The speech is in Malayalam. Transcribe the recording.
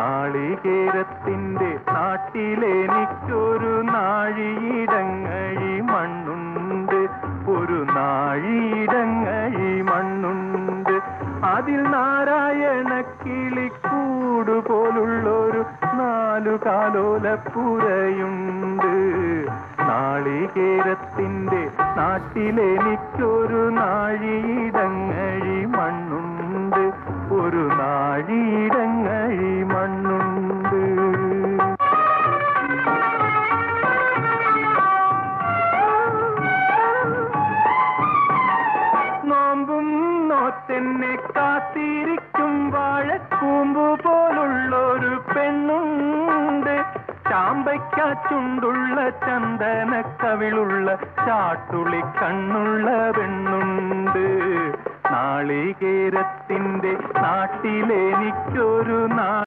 നാളികേരത്തിന്റെ നാട്ടിലെനിക്കൊരു നാഴിയിടങ്ങഴി മണ്ണുണ്ട്, ഒരു നാഴിയിടങ്ങഴി മണ്ണുണ്ട്. അതിൽ നാരായണ കിളിക്കൂട് പോലുള്ളൊരു 4 കാലോലപ്പുരയുണ്ട്. നാളികേരത്തിന്റെ നാട്ടിലെനിക്കൊരു നാഴിയിടങ്ങഴി മണ്ണുണ്ട്, ഒരു നാഴിയിടങ്ങഴി മണ്ണുണ്ട്. നോമ്പും നോറ്റെന്നെ കാത്തിരിക്കും വാഴക്കൂമ്പു പോലുള്ളൊരു പെണ്ണുണ്ട്. ചാമ്പയ്ക്കാച്ചുണ്ടുള്ള ചന്ദനക്കവിളുള്ള ചാട്ടുളി കണ്ണുള്ള പെണ്ണുണ്ട്. നാളികേരത്തിന്റെ നാട്ടിലെനിക്കൊരു